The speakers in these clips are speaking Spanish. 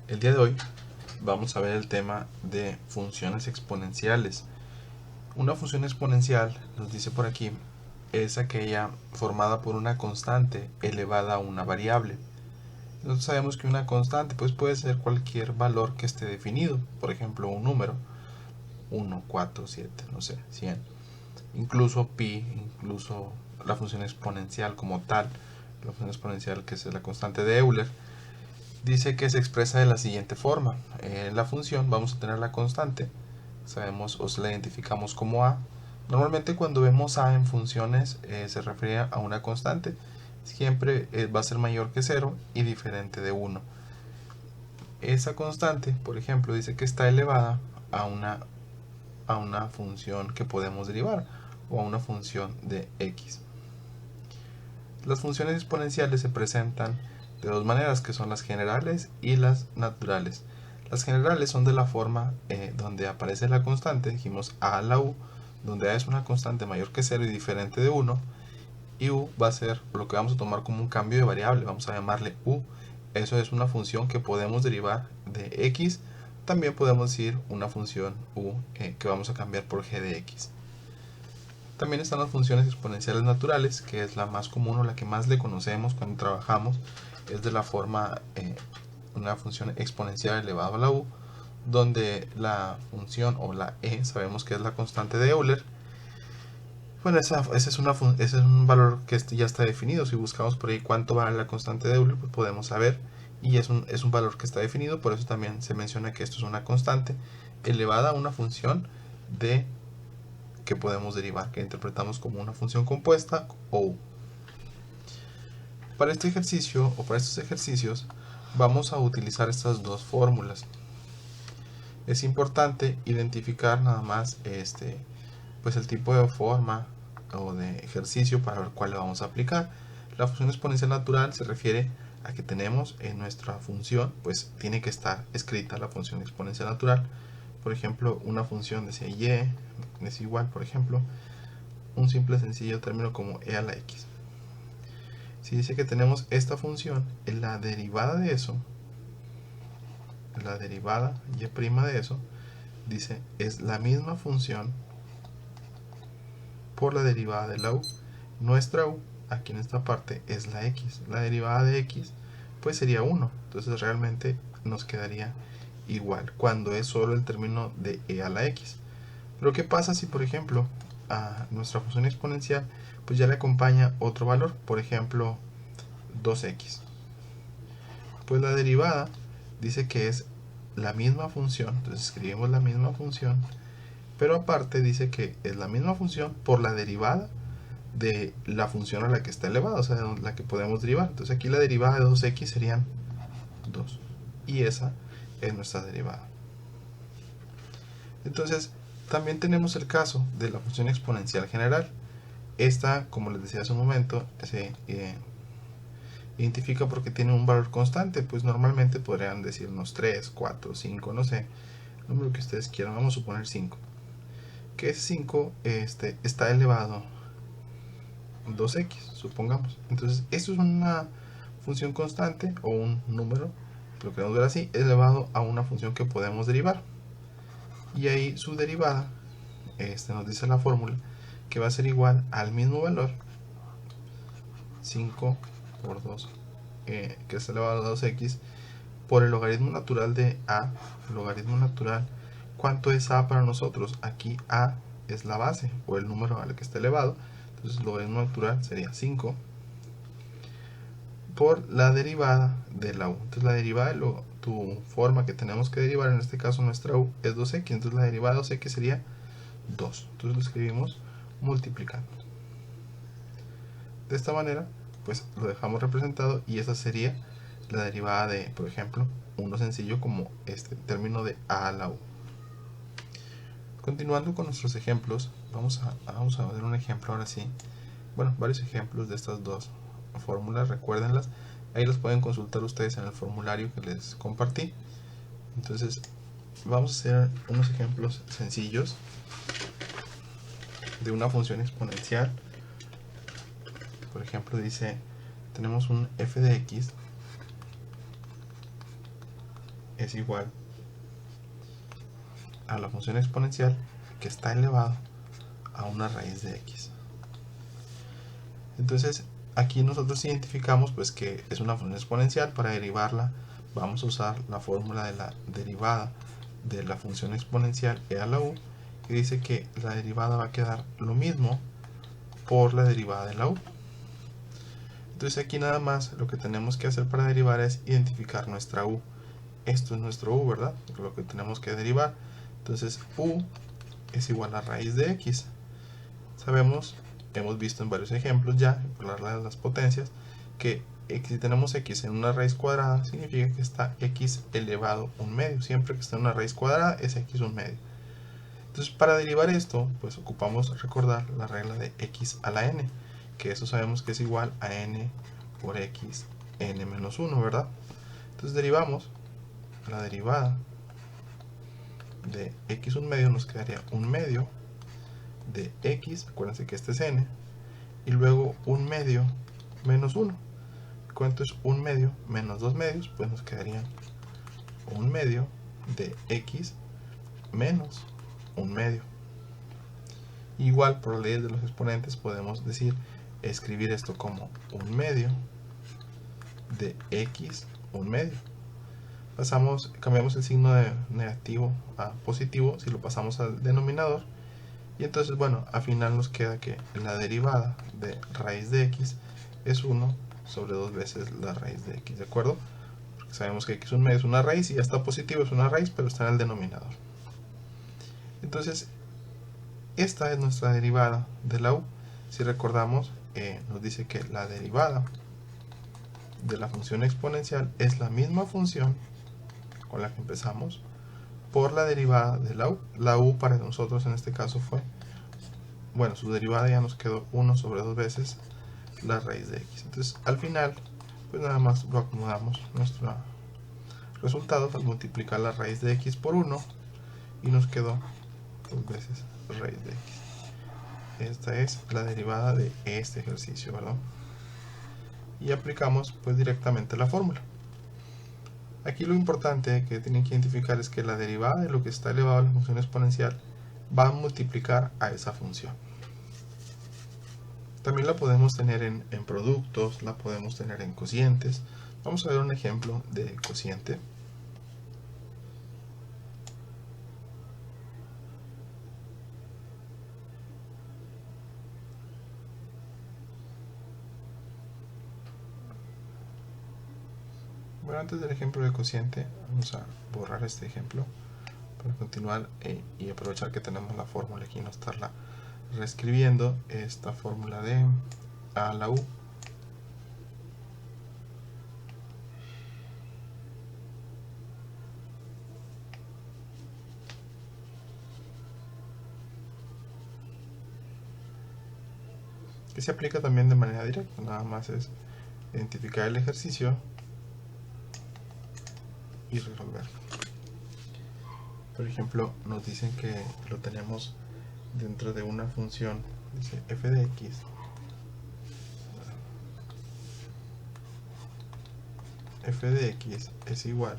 El día de hoy vamos a ver el tema de funciones exponenciales. Una función exponencial, nos dice por aquí, es aquella formada por una constante elevada a una variable. Nosotros sabemos que una constante pues puede ser cualquier valor que esté definido, por ejemplo un número, 1, 4, 7, no sé, 100. Incluso pi, incluso la función exponencial como tal, la función exponencial que es la constante de Euler, dice que se expresa de la siguiente forma. En la función vamos a tener la constante, sabemos o la identificamos como a. Normalmente cuando vemos a en funciones se refiere a una constante. Siempre va a ser mayor que 0 y diferente de 1. Esa constante, por ejemplo, dice que está elevada a una función que podemos derivar o a una función de x. Las funciones exponenciales se presentan de dos maneras, que son las generales y las naturales. Las generales son de la forma donde aparece la constante, dijimos a a la u, donde a es una constante mayor que 0 y diferente de 1, y u va a ser lo que vamos a tomar como un cambio de variable, vamos a llamarle u. Eso es una función que podemos derivar de x. También podemos decir una función u que vamos a cambiar por g de x. También están las funciones exponenciales naturales, que es la más común o la que más le conocemos cuando trabajamos. Es de la forma una función exponencial elevada a la u, donde la función o la e sabemos que es la constante de Euler. Bueno, ese es un valor que ya está definido. Si buscamos por ahí cuánto vale la constante de Euler, pues podemos saber. Y es un valor que está definido, por eso también se menciona que esto es una constante elevada a una función de que podemos derivar, que interpretamos como una función compuesta o u. Para este ejercicio o para estos ejercicios vamos a utilizar estas dos fórmulas. Es importante identificar nada más pues el tipo de forma o de ejercicio para el cual le vamos a aplicar. La función exponencial natural se refiere a que tenemos en nuestra función, pues tiene que estar escrita la función exponencial natural. Por ejemplo, una función de y es igual, por ejemplo, un simple sencillo término como e a la x. Si dice que tenemos esta función, en la derivada de eso, la derivada y' de eso, dice es la misma función por la derivada de la u. Nuestra u, aquí en esta parte, es la x. La derivada de x, pues sería 1. Entonces realmente nos quedaría igual cuando es solo el término de e a la x. Pero ¿qué pasa si, por ejemplo, a nuestra función exponencial pues ya le acompaña otro valor? Por ejemplo, 2x. Pues la derivada dice que es la misma función, entonces escribimos la misma función, pero aparte dice que es la misma función por la derivada de la función a la que está elevada, o sea, de la que podemos derivar. Entonces aquí la derivada de 2x serían 2, y esa es nuestra derivada. Entonces también tenemos el caso de la función exponencial general. Esta, como les decía hace un momento, se identifica porque tiene un valor constante. Pues normalmente podrían decirnos 3, 4, 5, no sé, el número que ustedes quieran. Vamos a suponer 5, que ese 5 está elevado 2x, supongamos. Entonces esto es una función constante o un número, lo queremos ver así, elevado a una función que podemos derivar, y ahí su derivada nos dice la fórmula que va a ser igual al mismo valor, 5 por 2 que es elevado a 2x, por el logaritmo natural de a. Logaritmo natural, ¿cuánto es a para nosotros? Aquí a es la base o el número al que está elevado, entonces el logaritmo natural sería 5 por la derivada de la u. Entonces la derivada de tu forma que tenemos que derivar, en este caso nuestra u es 2x, entonces la derivada de 2x sería 2. Entonces lo escribimos multiplicando. De esta manera pues lo dejamos representado, y esa sería la derivada de, por ejemplo, uno sencillo como este término de a la u. Continuando con nuestros ejemplos, vamos a ver un ejemplo ahora sí. Bueno, varios ejemplos de estas dos fórmulas, recuérdenlas. Ahí los pueden consultar ustedes en el formulario que les compartí. Entonces, vamos a hacer unos ejemplos sencillos de una función exponencial. Por ejemplo, dice, tenemos un f de x es igual a la función exponencial que está elevado a una raíz de x. Entonces aquí nosotros identificamos pues que es una función exponencial. Para derivarla vamos a usar la fórmula de la derivada de la función exponencial e a la u, que dice que la derivada va a quedar lo mismo por la derivada de la u. Entonces aquí nada más lo que tenemos que hacer para derivar es identificar nuestra u. Esto es nuestro u, ¿verdad? Lo que tenemos que derivar. Entonces u es igual a raíz de x. Sabemos, hemos visto en varios ejemplos ya, por la regla de las potencias, que si tenemos x en una raíz cuadrada, significa que está x elevado un medio. Siempre que está en una raíz cuadrada es x un medio. Entonces para derivar esto, pues ocupamos recordar la regla de x a la n, que eso sabemos que es igual a n por x n menos 1, ¿verdad? Entonces derivamos la derivada de x un medio, nos quedaría un medio de x, acuérdense que este es n, y luego un medio menos 1. ¿Cuánto es un medio menos 2 medios? Pues nos quedaría un medio de x menos un medio. Igual, por la ley de los exponentes, podemos escribir esto como un medio de x un medio. Cambiamos el signo de negativo a positivo si lo pasamos al denominador, y entonces bueno, al final nos queda que la derivada de raíz de x es 1 sobre 2 veces la raíz de x, ¿de acuerdo? Porque sabemos que x un medio es una raíz y ya está positivo, es una raíz, pero está en el denominador. Entonces esta es nuestra derivada de la u. Si recordamos, nos dice que la derivada de la función exponencial es la misma función con la que empezamos por la derivada de la u. La u para nosotros en este caso fue, bueno, su derivada ya nos quedó 1 sobre 2 veces la raíz de x. Entonces al final, pues nada más lo acomodamos nuestro resultado al multiplicar la raíz de x por 1 y nos quedó 2 veces raíz de x. Esta es la derivada de este ejercicio, ¿verdad? Y aplicamos pues directamente la fórmula. Aquí lo importante que tienen que identificar es que la derivada de lo que está elevado a la función exponencial va a multiplicar a esa función. También la podemos tener en productos, la podemos tener en cocientes. Vamos a ver un ejemplo de cociente. Bueno, antes del ejemplo de cociente, vamos a borrar este ejemplo para continuar y aprovechar que tenemos la fórmula aquí y no estarla reescribiendo. Esta fórmula de a la u que se aplica también de manera directa. Nada más es identificar el ejercicio y resolver. Por ejemplo, nos dicen que lo tenemos dentro de una función, dice f de x es igual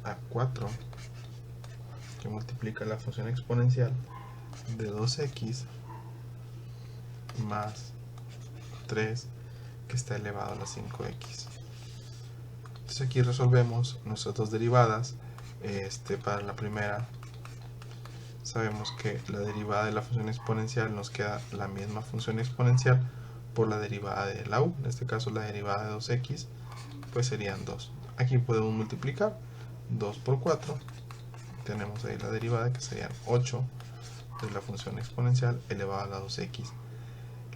a 4 que multiplica la función exponencial de 2x más 3 que está elevado a la 5x. Entonces aquí resolvemos nuestras dos derivadas. Para la primera sabemos que la derivada de la función exponencial nos queda la misma función exponencial por la derivada de la u. En este caso la derivada de 2x pues serían 2. Aquí podemos multiplicar 2 por 4. Tenemos ahí la derivada que serían 8 de la función exponencial elevada a la 2x.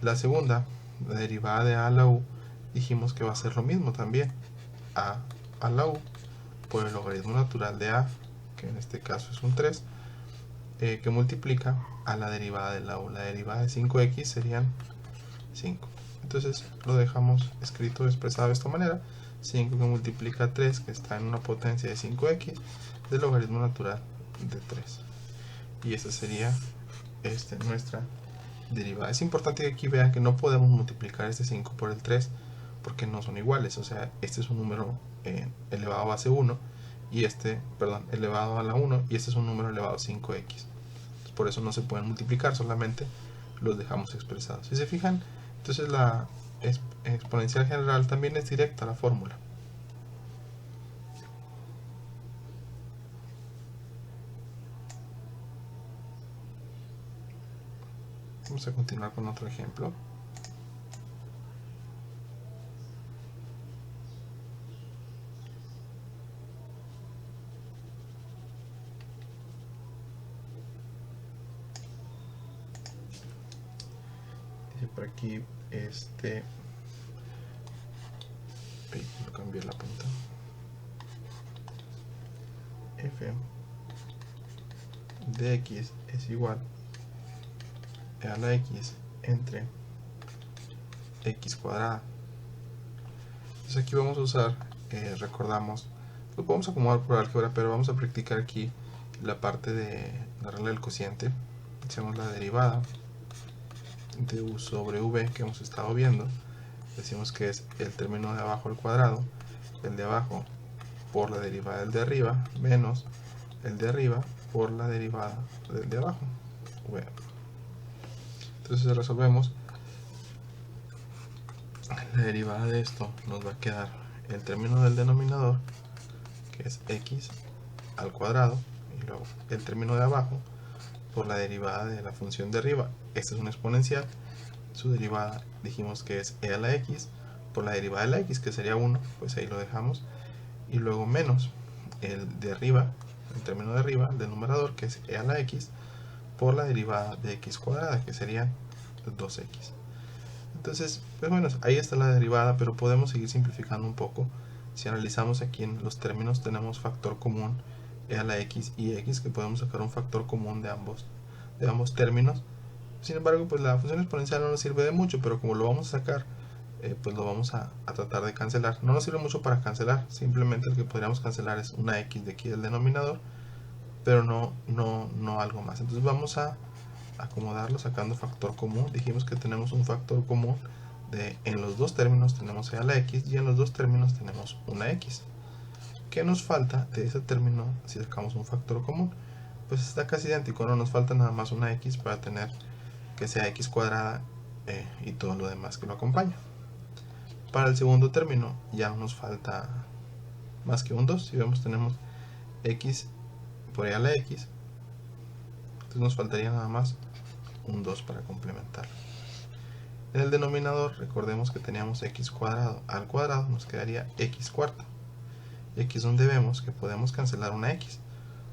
La segunda, la derivada de a a la u, dijimos que va a ser lo mismo también. A la u por el logaritmo natural de a, que en este caso es un 3, que multiplica a la derivada de la u. La derivada de 5x serían 5. Entonces lo dejamos escrito, expresado de esta manera. 5 que multiplica a 3, que está en una potencia de 5x, del logaritmo natural de 3. Y esta sería nuestra derivada. Es importante que aquí vean que no podemos multiplicar este 5 por el 3 porque no son iguales. O sea, este es un número elevado a base 1 y elevado a la 1, y este es un número elevado a 5x. Entonces, por eso no se pueden multiplicar, solamente los dejamos expresados. Si se fijan, entonces la exponencial general también es directa la fórmula. Vamos a continuar con otro ejemplo. Dice por aquí, lo cambié la punta. F de x es igual a la x entre x cuadrada. Entonces aquí vamos a usar, recordamos, lo podemos acomodar por álgebra, pero vamos a practicar aquí la parte de la regla del cociente. Hacemos la derivada de u sobre v que hemos estado viendo. Decimos que es el término de abajo al cuadrado, el de abajo por la derivada del de arriba, menos el de arriba por la derivada del de abajo. v. Entonces resolvemos. La derivada de esto nos va a quedar el término del denominador, que es x al cuadrado, y luego el término de abajo por la derivada de la función de arriba. Esta es una exponencial, su derivada dijimos que es e a la x por la derivada de la x, que sería 1, pues ahí lo dejamos, y luego menos el de arriba, el término de arriba, el del numerador, que es e a la x por la derivada de x cuadrada, que sería 2x. Entonces, pues bueno, ahí está la derivada, pero podemos seguir simplificando un poco. Si analizamos aquí en los términos, tenemos factor común e a la x y x, que podemos sacar un factor común de ambos términos. Sin embargo, pues la función exponencial no nos sirve de mucho, pero como lo vamos a sacar, pues lo vamos a tratar de cancelar. No nos sirve mucho para cancelar, simplemente el que podríamos cancelar es una x de aquí del denominador, pero no algo más. Entonces vamos a acomodarlo sacando factor común. Dijimos que tenemos un factor común en los dos términos tenemos e a la x y en los dos términos tenemos una x. ¿Qué nos falta de ese término si sacamos un factor común? Pues está casi idéntico, no nos falta nada más una x para tener que sea x cuadrada y todo lo demás que lo acompaña. Para el segundo término ya no nos falta más que un 2. Si vemos, tenemos x por e a la x, entonces nos faltaría nada más un 2 para complementar. En el denominador, recordemos que teníamos x cuadrado al cuadrado, nos quedaría x cuarta. Y aquí es donde vemos que podemos cancelar una x,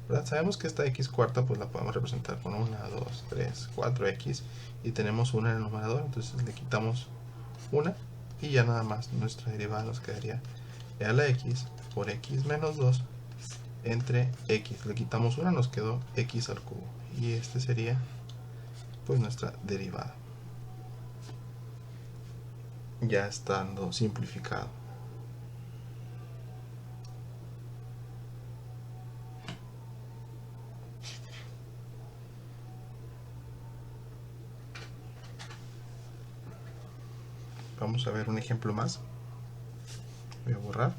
¿verdad? Sabemos que esta x cuarta pues la podemos representar con 1, 2, 3, 4x, y tenemos una en el numerador, entonces le quitamos una y ya nada más nuestra derivada nos quedaría e a la x por x menos 2 entre x. Le quitamos una, nos quedó x al cubo, y este sería pues nuestra derivada, ya estando simplificado. Vamos a ver un ejemplo más. Voy a borrar.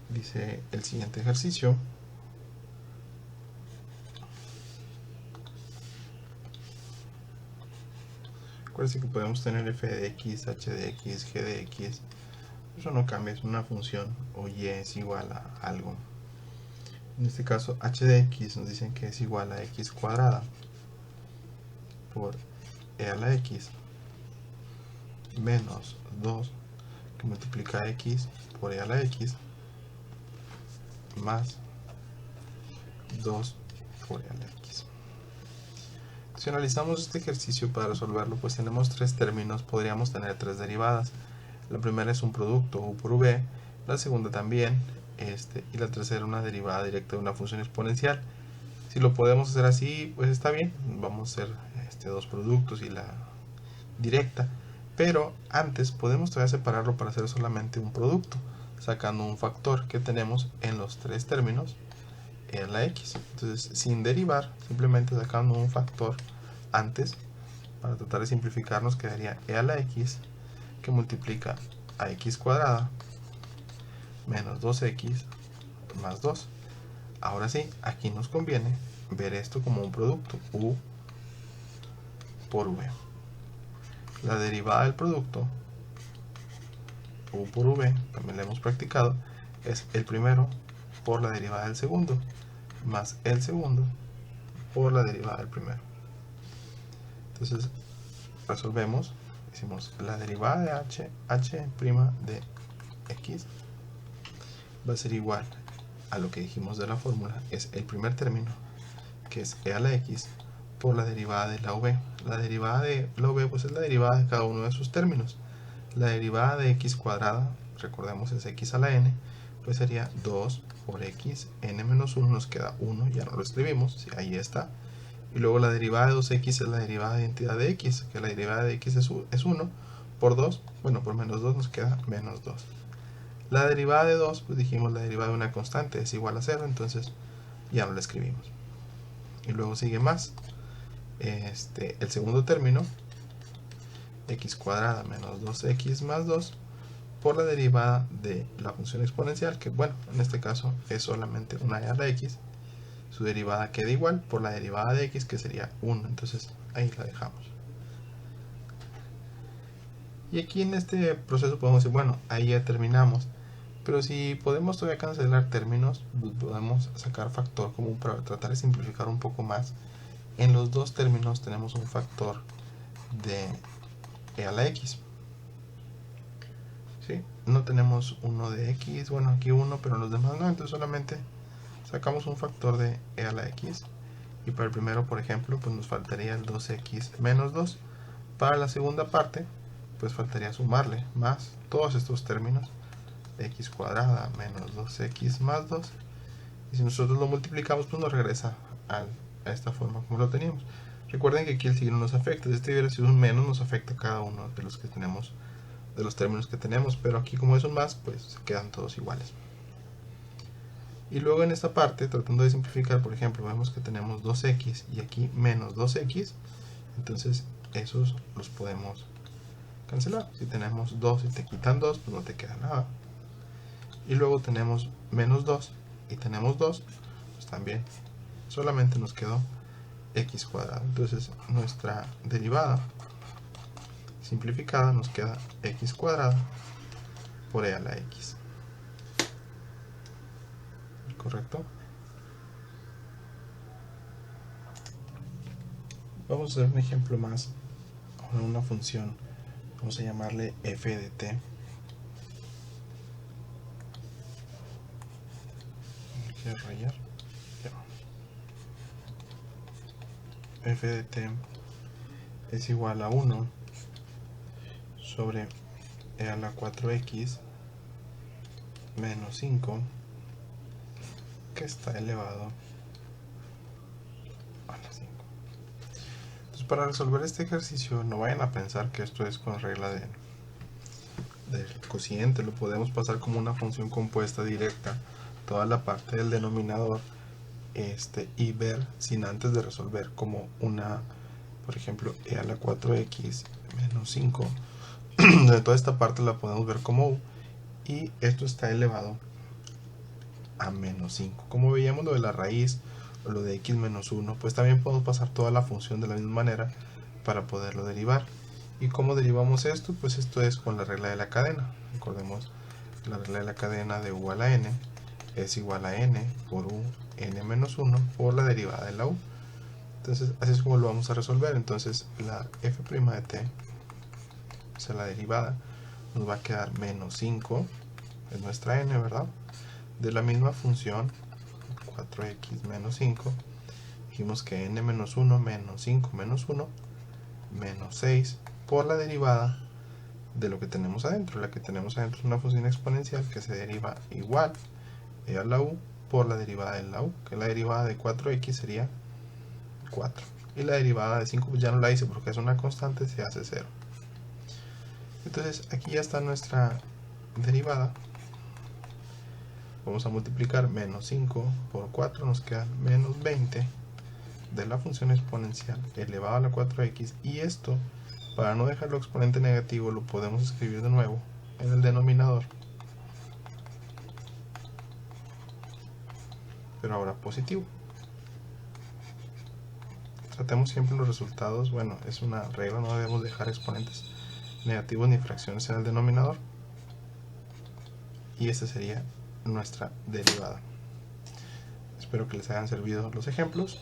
Dice el siguiente ejercicio. Acuérdense que podemos tener f de x, h de x, g de x. Eso no cambia, es una función, o y es igual a algo. En este caso, h de x nos dicen que es igual a x cuadrada por e a la x menos 2 que multiplica x por e a la x más 2 por e a la x. Si analizamos este ejercicio para resolverlo, pues tenemos tres términos, podríamos tener tres derivadas. La primera es un producto u por v, la segunda también, y la tercera una derivada directa de una función exponencial. Si lo podemos hacer así, pues está bien, vamos a hacer dos productos y la directa, Pero antes podemos todavía separarlo para hacer solamente un producto, sacando un factor que tenemos en los tres términos e a la x. Entonces, sin derivar, simplemente sacando un factor antes, para tratar de simplificar, nos quedaría e a la x, que multiplica a x cuadrada menos 2x más 2. Ahora sí, aquí nos conviene ver esto como un producto, u por v. La derivada del producto, u por v, también la hemos practicado, es el primero por la derivada del segundo, más el segundo por la derivada del primero. Entonces, resolvemos, hicimos la derivada de h' de x va a ser igual a lo que dijimos de la fórmula, es el primer término, que es e a la x, por la derivada de la v. La derivada de la v pues es la derivada de cada uno de sus términos. La derivada de x cuadrada, recordemos es x a la n, pues sería 2 por x, n menos 1, nos queda 1, ya no lo escribimos, sí, ahí está. Y luego la derivada de 2x es la derivada de identidad de x, que la derivada de x es 1, por 2, bueno, por menos 2 nos queda menos 2. La derivada de 2, pues dijimos la derivada de una constante es igual a 0, entonces ya no la escribimos. Y luego sigue más. El segundo término, x cuadrada menos 2x más 2, por la derivada de la función exponencial, que bueno, en este caso es solamente una e a la x, su derivada queda igual por la derivada de x, que sería 1, entonces ahí la dejamos. Y aquí en este proceso podemos decir, bueno, ahí ya terminamos, pero si podemos todavía cancelar términos, podemos sacar factor común para tratar de simplificar un poco más. En los dos términos tenemos un factor de e a la x. ¿Sí? No tenemos uno de x, bueno aquí uno, pero los demás no, entonces solamente sacamos un factor de e a la x. Y para el primero, por ejemplo, pues nos faltaría el 2x menos 2. Para la segunda parte, pues faltaría sumarle más todos estos términos, x cuadrada menos 2x más 2. Y si nosotros lo multiplicamos, pues nos regresa a esta forma como lo teníamos. Recuerden que aquí el signo nos afecta. Si este hubiera sido un menos, nos afecta cada uno de los que tenemos, de los términos que tenemos. Pero aquí como es un más, pues se quedan todos iguales. Y luego en esta parte, tratando de simplificar, por ejemplo, vemos que tenemos 2x y aquí menos 2x. Entonces esos los podemos cancelar. Si tenemos 2 y te quitan 2, pues no te queda nada. Y luego tenemos menos 2 y tenemos 2, pues también solamente nos quedó x cuadrado. Entonces nuestra derivada simplificada nos queda x cuadrada por e a la x. ¿Correcto? Vamos a hacer un ejemplo más con una función. Vamos a llamarle f de t. Quiero rayar. F de t es igual a 1 sobre e a la 4x menos 5, que está elevado a la 5. Entonces, para resolver este ejercicio, no vayan a pensar que esto es con regla del cociente. Lo podemos pasar como una función compuesta directa, toda la parte del denominador, y ver sin antes de resolver como una, por ejemplo, e a la 4x menos 5, de toda esta parte la podemos ver como u, y esto está elevado a menos 5. Como veíamos lo de la raíz o lo de x menos 1, pues también podemos pasar toda la función de la misma manera para poderlo derivar. ¿Y cómo derivamos esto? Pues esto es con la regla de la cadena. Recordemos la regla de la cadena de u a la n es igual a n por u n menos 1 por la derivada de la u. Entonces así es como lo vamos a resolver. Entonces la f' de t, o sea la derivada, nos va a quedar menos 5, es nuestra n, ¿verdad? De la misma función 4x menos 5, dijimos que n menos 1 menos 5 menos 1 menos 6 por la derivada de lo que tenemos adentro. La que tenemos adentro es una función exponencial que se deriva igual e a la u por la derivada de la u, que la derivada de 4x sería 4. Y la derivada de 5 pues ya no la hice porque es una constante, se hace 0. Entonces aquí ya está nuestra derivada. Vamos a multiplicar menos 5 por 4, nos queda menos 20 de la función exponencial elevado a la 4x, y esto, para no dejarlo exponente negativo, lo podemos escribir de nuevo en el denominador, pero ahora positivo. Tratemos siempre los resultados, bueno, es una regla, no debemos dejar exponentes negativos ni fracciones en el denominador, y esta sería nuestra derivada. Espero que les hayan servido los ejemplos.